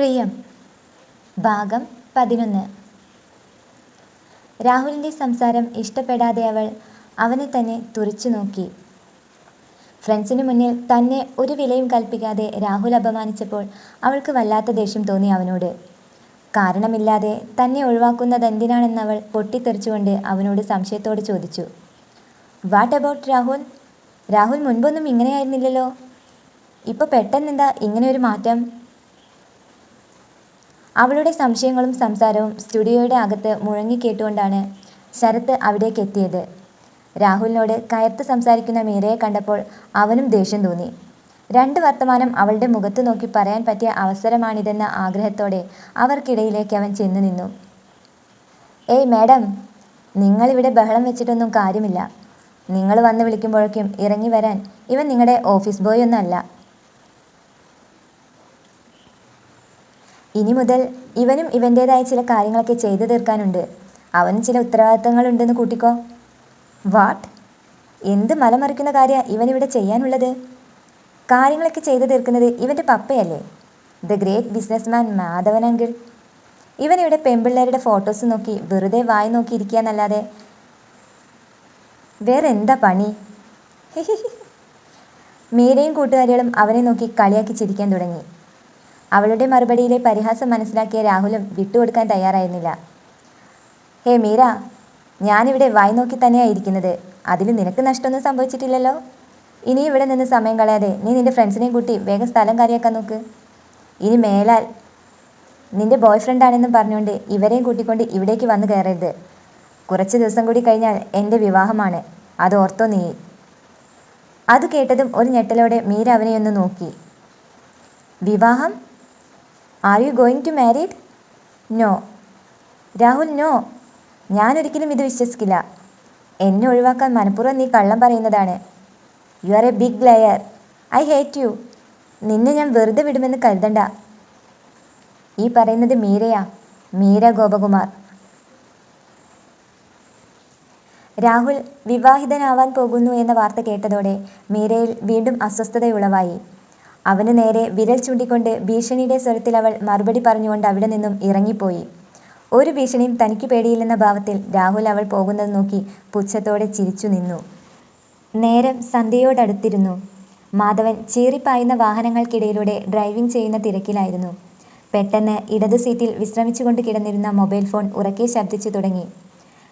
പ്രിയം ഭാഗം 11. രാഹുലിൻ്റെ സംസാരം ഇഷ്ടപ്പെടാതെ അവനെ തന്നെ തുറിച്ചു നോക്കി. ഫ്രണ്ട്സിനു മുന്നിൽ തന്നെ ഒരു വിലയും കൽപ്പിക്കാതെ രാഹുൽ അപമാനിച്ചപ്പോൾ അവൾക്ക് വല്ലാത്ത ദേഷ്യം തോന്നി അവനോട്. കാരണമില്ലാതെ തന്നെ ഒഴിവാക്കുന്നതെന്തിനാണെന്നവൾ പൊട്ടിത്തെറിച്ചുകൊണ്ട് അവനോട് സംശയത്തോടെ ചോദിച്ചു. What about Rahul? രാഹുൽ മുൻപൊന്നും ഇങ്ങനെയായിരുന്നില്ലല്ലോ, ഇപ്പോൾ പെട്ടെന്നെന്താ ഇങ്ങനെയൊരു മാറ്റം? അവളുടെ സംശയങ്ങളും സംസാരവും സ്റ്റുഡിയോയുടെ അകത്ത് മുഴങ്ങിക്കേട്ടുകൊണ്ടാണ് ശരത്ത് അവിടേക്ക് എത്തിയത്. രാഹുലിനോട് കയർത്ത് സംസാരിക്കുന്ന മീരയെ കണ്ടപ്പോൾ അവനും ദേഷ്യം തോന്നി. രണ്ട് വർത്തമാനം അവളുടെ മുഖത്ത് നോക്കി പറയാൻ പറ്റിയ അവസരമാണിതെന്ന ആഗ്രഹത്തോടെ അവർക്കിടയിലേക്ക് അവൻ ചെന്നു നിന്നു. ഏയ് മാഡം, നിങ്ങളിവിടെ ബഹളം വെച്ചിട്ടൊന്നും കാര്യമില്ല. നിങ്ങൾ വന്ന് വിളിക്കുമ്പോഴേക്കും ഇറങ്ങി വരാൻ ഇവൻ നിങ്ങളുടെ ഓഫീസ് ബോയ് ഒന്നും അല്ല. ഇനി മുതൽ ഇവനും ഇവൻ്റേതായ ചില കാര്യങ്ങളൊക്കെ ചെയ്തു തീർക്കാനുണ്ട്. അവനും ചില ഉത്തരവാദിത്തങ്ങളുണ്ടെന്ന് കൂട്ടിക്കോ. വാട്ട്? എന്ത് മലമറിക്കുന്ന കാര്യമാണ് ഇവനിവിടെ ചെയ്യാനുള്ളത്? കാര്യങ്ങളൊക്കെ ചെയ്തു തീർക്കുന്നത് ഇവൻ്റെ പപ്പയല്ലേ, the great businessman Madhavan uncle. ഇവനിവിടെ പെൺപിള്ളേരുടെ ഫോട്ടോസ് നോക്കി വെറുതെ വായി നോക്കിയിരിക്കുക എന്നല്ലാതെ വേറെ എന്താ പണി? മീരയും കൂട്ടുകാരികളും അവനെ നോക്കി കളിയാക്കി ചിരിക്കാൻ തുടങ്ങി. അവളുടെ മറുപടിയിലെ പരിഹാസം മനസ്സിലാക്കിയ രാഹുലും വിട്ടുകൊടുക്കാൻ തയ്യാറായിരുന്നില്ല. ഹേ മീര, ഞാനിവിടെ വായി നോക്കി തന്നെയാണ് ഇരിക്കുന്നത്. അതിൽ നിനക്ക് നഷ്ടമൊന്നും സംഭവിച്ചിട്ടില്ലല്ലോ. ഇനി ഇവിടെ നിന്ന് സമയം കളയാതെ നീ നിൻ്റെ ഫ്രണ്ട്സിനെയും കൂട്ടി വേഗം സ്ഥലം കാര്യമാക്കാൻ നോക്ക്. ഇനി മേലാൽ നിൻ്റെ ബോയ് ഫ്രണ്ടാണെന്നും പറഞ്ഞുകൊണ്ട് ഇവരെയും കൂട്ടിക്കൊണ്ട് ഇവിടേക്ക് വന്നു കയറരുത്. കുറച്ച് ദിവസം കൂടി കഴിഞ്ഞാൽ എൻ്റെ വിവാഹമാണ്, അത് ഓർത്തോ നീ. അത് കേട്ടതും ഒരു ഞെട്ടലോടെ മീര അവനെയൊന്ന് നോക്കി. വിവാഹം? Are you going to married? No Rahul, no. ഞാനൊരിക്കലും ഇത് വിശ്വസിക്കില്ല. എന്നെ ഒഴിവാക്കാൻ മനഃപൂർവ്വം നീ കള്ളം പറയുന്നതാണ്. You are a big liar. I hate you. നിന്നെ ഞാൻ വെറുതെ വിടുമെന്ന് കരുതണ്ട. ഈ പറയുന്നത് മീരയാ, മീര ഗോപകുമാർ. രാഹുൽ വിവാഹിതനാവാൻ പോകുന്നു എന്ന വാർത്ത കേട്ടതോടെ മീരയിൽ വീണ്ടും അസ്വസ്ഥതയുളവായി. അവന് നേരെ വിരൽ ചൂണ്ടിക്കൊണ്ട് ഭീഷണിയുടെ സ്വരത്തിൽ അവൾ മറുപടി പറഞ്ഞുകൊണ്ട് അവിടെ നിന്നും ഇറങ്ങിപ്പോയി. ഒരു ഭീഷണിയും തനിക്ക് പേടിയില്ലെന്ന ഭാവത്തിൽ രാഹുൽ അവൾ പോകുന്നത് നോക്കി പുച്ഛത്തോടെ ചിരിച്ചു നിന്നു. നേരം സന്ധ്യയോടടുത്തിരുന്നു. മാധവൻ ചീറിപ്പായുന്ന വാഹനങ്ങൾക്കിടയിലൂടെ ഡ്രൈവിംഗ് ചെയ്യുന്ന തിരക്കിലായിരുന്നു. പെട്ടെന്ന് ഇടതു സീറ്റിൽ വിശ്രമിച്ചുകൊണ്ട് കിടന്നിരുന്ന മൊബൈൽ ഫോൺ ഉറക്കെ ശബ്ദിച്ചു തുടങ്ങി.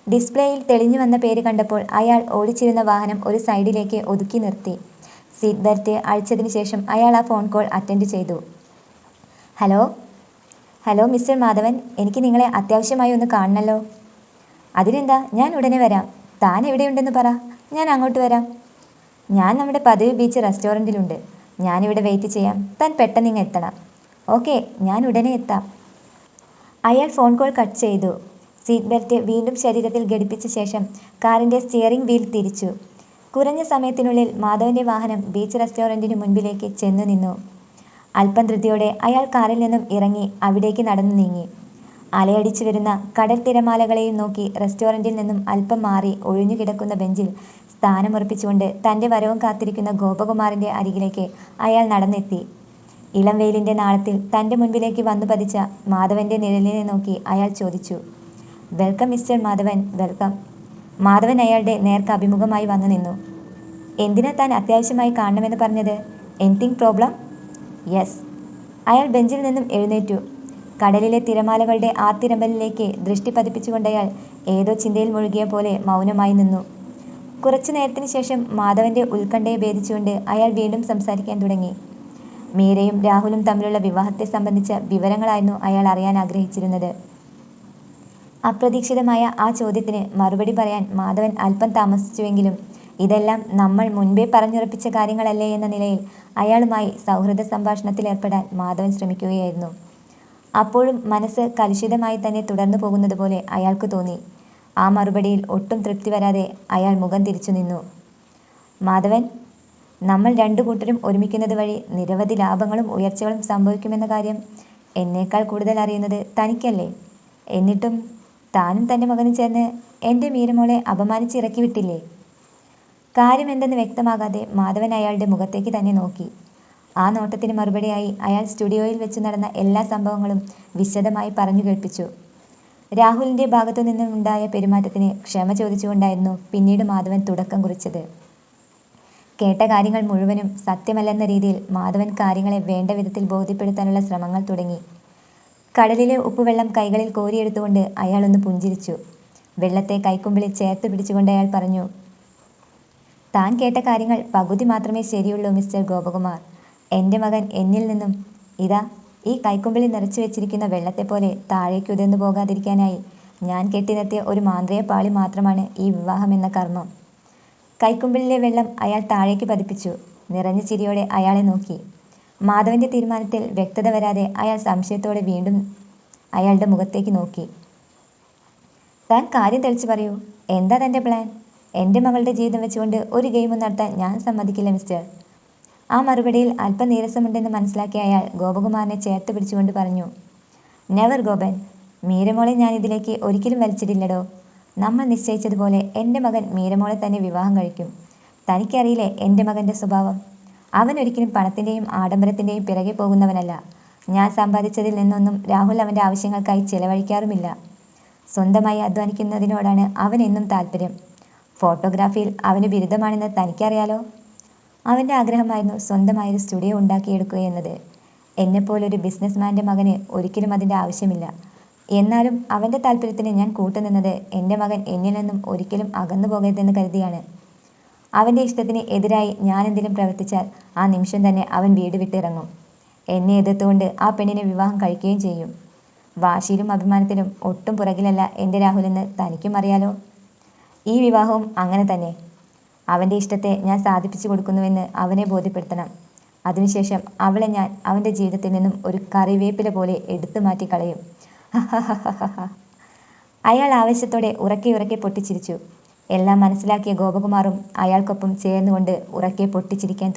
ഡിസ്പ്ലേയിൽ തെളിഞ്ഞു വന്ന പേര് കണ്ടപ്പോൾ അയാൾ ഓടിച്ചിരുന്ന വാഹനം ഒരു സൈഡിലേക്ക് ഒതുക്കി നിർത്തി. സീറ്റ് ബെൽറ്റ് അഴിച്ചതിന് ശേഷം അയാൾ ആ ഫോൺ കോൾ അറ്റൻഡ് ചെയ്തു. ഹലോ ഹലോ മിസ്റ്റർ മാധവൻ, എനിക്ക് നിങ്ങളെ അത്യാവശ്യമായി ഒന്ന് കാണണമല്ലോ. അതിനെന്താ, ഞാൻ ഉടനെ വരാം. താൻ എവിടെയുണ്ടെന്ന് പറ, ഞാൻ അങ്ങോട്ട് വരാം. ഞാൻ നമ്മുടെ പതിവ് ബീച്ച് റെസ്റ്റോറൻറ്റിലുണ്ട്. ഞാനിവിടെ വെയിറ്റ് ചെയ്യാം. താൻ പെട്ടെന്ന് ഇങ്ങ് എത്തണം. ഓക്കെ, ഞാൻ ഉടനെ എത്താം. അയാൾ ഫോൺ കോൾ കട്ട് ചെയ്തു. സീറ്റ് ബെൽറ്റ് വീണ്ടും ശരീരത്തിൽ ഘടിപ്പിച്ച ശേഷം കാറിൻ്റെ സ്റ്റിയറിംഗ് വീൽ തിരിച്ചു. കുറഞ്ഞ സമയത്തിനുള്ളിൽ മാധവൻ്റെ വാഹനം ബീച്ച് റെസ്റ്റോറൻറ്റിന് മുൻപിലേക്ക് ചെന്നു നിന്നു. അല്പം ധൃതിയോടെ അയാൾ കാറിൽ നിന്നും ഇറങ്ങി അവിടേക്ക് നടന്നു നീങ്ങി. അലയടിച്ചു വരുന്ന കടൽ തിരമാലകളെയും നോക്കി റെസ്റ്റോറൻറ്റിൽ നിന്നും അല്പം മാറി ഒഴിഞ്ഞു കിടക്കുന്ന ബെഞ്ചിൽ സ്ഥാനമുറപ്പിച്ചുകൊണ്ട് തൻ്റെ വരവും കാത്തിരിക്കുന്ന ഗോപകുമാറിൻ്റെ അരികിലേക്ക് അയാൾ നടന്നെത്തി. ഇളം വെയിലിൻ്റെ നാളത്തിൽ തൻ്റെ മുൻപിലേക്ക് വന്നു പതിച്ച മാധവൻ്റെ നിഴലിനെ നോക്കി അയാൾ ചോദിച്ചു. Welcome mister Madhavan, welcome. Madhavan അയാളുടെ നേർക്ക് അഭിമുഖമായി വന്നു നിന്നു. എന്തിനാ താൻ അത്യാവശ്യമായി കാണണമെന്ന് പറഞ്ഞത്? Anything problem? യെസ്. അയാൾ ബെഞ്ചിൽ നിന്നും എഴുന്നേറ്റു. കടലിലെ തിരമാലകളുടെ ആർത്തിരമ്പലിലേക്ക് ദൃഷ്ടി പതിപ്പിച്ചുകൊണ്ടയാൾ ഏതോ ചിന്തയിൽ മുഴുകിയ പോലെ മൗനമായി നിന്നു. കുറച്ചു നേരത്തിന് ശേഷം മാധവൻ്റെ ഉത്കണ്ഠയെ ഭേദിച്ചുകൊണ്ട് അയാൾ വീണ്ടും സംസാരിക്കാൻ തുടങ്ങി. മീരയും രാഹുലും തമ്മിലുള്ള വിവാഹത്തെ സംബന്ധിച്ച വിവരങ്ങളായിരുന്നു അയാൾ അറിയാൻ ആഗ്രഹിച്ചിരുന്നത്. അപ്രതീക്ഷിതമായ ആ ചോദ്യത്തിന് മറുപടി പറയാൻ മാധവൻ അല്പം താമസിച്ചുവെങ്കിലും ഇതെല്ലാം നമ്മൾ മുൻപേ പറഞ്ഞുറപ്പിച്ച കാര്യങ്ങളല്ലേ എന്ന നിലയിൽ അയാളുമായി സൗഹൃദ സംഭാഷണത്തിലേർപ്പെടാൻ മാധവൻ ശ്രമിക്കുകയായിരുന്നു. അപ്പോഴും മനസ്സ് കലുഷിതമായി തന്നെ തുടർന്നു പോകുന്നത് പോലെ അയാൾക്ക് തോന്നി. ആ മറുപടിയിൽ ഒട്ടും തൃപ്തി വരാതെ അയാൾ മുഖം തിരിച്ചു നിന്നു. മാധവൻ, നമ്മൾ രണ്ടു കൂട്ടരും ഒരുമിക്കുന്നത് വഴി നിരവധി ലാഭങ്ങളും ഉയർച്ചകളും സംഭവിക്കുമെന്ന കാര്യം എന്നേക്കാൾ കൂടുതൽ അറിയുന്നത് തനിക്കല്ലേ. എന്നിട്ടും താനും തൻ്റെ മകനും ചേർന്ന് എൻ്റെ മീരമോളെ അപമാനിച്ചിറക്കി വിട്ടില്ലേ? കാര്യമെന്തെന്ന് വ്യക്തമാകാതെ മാധവൻ അയാളുടെ മുഖത്തേക്ക് തന്നെ നോക്കി. ആ നോട്ടത്തിന് മറുപടിയായി അയാൾ സ്റ്റുഡിയോയിൽ വെച്ച് നടന്ന എല്ലാ സംഭവങ്ങളും വിശദമായി പറഞ്ഞു കേൾപ്പിച്ചു. രാഹുലിൻ്റെ ഭാഗത്തു നിന്നുണ്ടായ പെരുമാറ്റത്തിന് ക്ഷമ ചോദിച്ചുകൊണ്ടായിരുന്നു പിന്നീട് മാധവൻ തുടക്കം കുറിച്ചത്. കേട്ട കാര്യങ്ങൾ മുഴുവനും സത്യമല്ലെന്ന രീതിയിൽ മാധവൻ കാര്യങ്ങളെ വേണ്ട വിധത്തിൽ ബോധ്യപ്പെടുത്താനുള്ള ശ്രമങ്ങൾ തുടങ്ങി. കടലിലെ ഉപ്പുവെള്ളം കൈകളിൽ കോരിയെടുത്തുകൊണ്ട് അയാളൊന്ന് പുഞ്ചിരിച്ചു. വെള്ളത്തെ കൈക്കുമ്പിളിൽ ചേർത്ത് പിടിച്ചുകൊണ്ട് അയാൾ പറഞ്ഞു, താൻ കേട്ട കാര്യങ്ങൾ പകുതി മാത്രമേ ശരിയുള്ളൂ മിസ്റ്റർ ഗോപകുമാർ. എൻ്റെ മകൻ എന്നിൽ നിന്നും ഇതാ ഈ കൈക്കുമ്പിളിൽ നിറച്ചു വെച്ചിരിക്കുന്ന വെള്ളത്തെപ്പോലെ താഴേക്ക് ഉതിർന്നു പോകാതിരിക്കാനായി ഞാൻ കെട്ടിനിർത്തിയ ഒരു മാന്ത്രിക പാളി മാത്രമാണ് ഈ വിവാഹം എന്ന കർമ്മം. കൈക്കുമ്പിളിലെ വെള്ളം അയാൾ താഴേക്ക് പതിപ്പിച്ചു. നിറഞ്ഞ ചിരിയോടെ അയാളെ നോക്കി. മാധവൻ്റെ തീരുമാനത്തിൽ വ്യക്തത വരാതെ അയാൾ സംശയത്തോടെ വീണ്ടും അയാളുടെ മുഖത്തേക്ക് നോക്കി. താൻ കാര്യം തെളിച്ചു പറയൂ. എന്താ തൻ്റെ പ്ലാൻ? എൻ്റെ മകളുടെ ജീവിതം വെച്ചുകൊണ്ട് ഒരു ഗെയിമും നടത്താൻ ഞാൻ സമ്മതിക്കില്ല മിസ്റ്റർ. ആ മറുപടിയിൽ അല്പം നീരസമുണ്ടെന്ന് മനസ്സിലാക്കിയ അയാൾ ഗോപകുമാറിനെ ചേർത്ത് പിടിച്ചുകൊണ്ട് പറഞ്ഞു, നെവർ ഗോപൻ. മീരമോളെ ഞാൻ ഇതിലേക്ക് ഒരിക്കലും വലിച്ചിടില്ലടോ. നമ്മൾ നിശ്ചയിച്ചതുപോലെ എൻ്റെ മകൻ മീരമോളെ തന്നെ വിവാഹം കഴിക്കും. തനിക്കറിയില്ലേ എൻ്റെ മകൻ്റെ സ്വഭാവം? അവൻ ഒരിക്കലും പണത്തിൻ്റെയും ആഡംബരത്തിൻ്റെയും പിറകെ പോകുന്നവനല്ല. ഞാൻ സമ്പാദിച്ചതിൽ നിന്നൊന്നും രാഹുൽ അവൻ്റെ ആവശ്യങ്ങൾക്കായി ചെലവഴിക്കാറുമില്ല. സ്വന്തമായി അധ്വാനിക്കുന്നതിനോടാണ് അവൻ എന്നും താല്പര്യം. ഫോട്ടോഗ്രാഫിയിൽ അവന് ബിരുദമാണെന്ന് തനിക്കറിയാലോ. അവൻ്റെ ആഗ്രഹമായിരുന്നു സ്വന്തമായൊരു സ്റ്റുഡിയോ ഉണ്ടാക്കിയെടുക്കുക എന്നത്. എന്നെപ്പോലൊരു ബിസിനസ്മാൻ്റെ മകന് ഒരിക്കലും അതിൻ്റെ ആവശ്യമില്ല. എന്നാലും അവൻ്റെ താല്പര്യത്തിന് ഞാൻ കൂട്ടുനിന്നത് എൻ്റെ മകൻ എന്നിൽ നിന്നും ഒരിക്കലും അകന്നു പോകരുതെന്ന് കരുതിയാണ്. അവൻ്റെ ഇഷ്ടത്തിന് എതിരായി ഞാൻ എന്തെങ്കിലും പ്രവർത്തിച്ചാൽ ആ നിമിഷം തന്നെ അവൻ വീട് വിട്ടിറങ്ങും. എന്നെ എതിർത്തുകൊണ്ട് ആ പെണ്ണിനെ വിവാഹം കഴിക്കുകയും ചെയ്യും. വാശിയിലും അഭിമാനത്തിലും ഒട്ടും പുറകിലല്ല എൻ്റെ രാഹുലെന്ന് തനിക്കും അറിയാലോ. ഈ വിവാഹവും അങ്ങനെ തന്നെ. അവൻ്റെ ഇഷ്ടത്തെ ഞാൻ സാധിപ്പിച്ചു കൊടുക്കുന്നുവെന്ന് അവനെ ബോധ്യപ്പെടുത്തണം. അതിനുശേഷം അവളെ ഞാൻ അവൻ്റെ ജീവിതത്തിൽ നിന്നും ഒരു കറിവേപ്പില പോലെ എടുത്തു മാറ്റി കളയും. അയാൾ ആവേശത്തോടെ ഉറക്കെ ഉറക്കെ പൊട്ടിച്ചിരിച്ചു. എല്ലാം മനസ്സിലാക്കിയ ഗോപകുമാറും അയാൾക്കൊപ്പം ചേർന്നുകൊണ്ട് ഉറക്കെ പൊട്ടിച്ചിരിക്കാൻ തുടങ്ങി.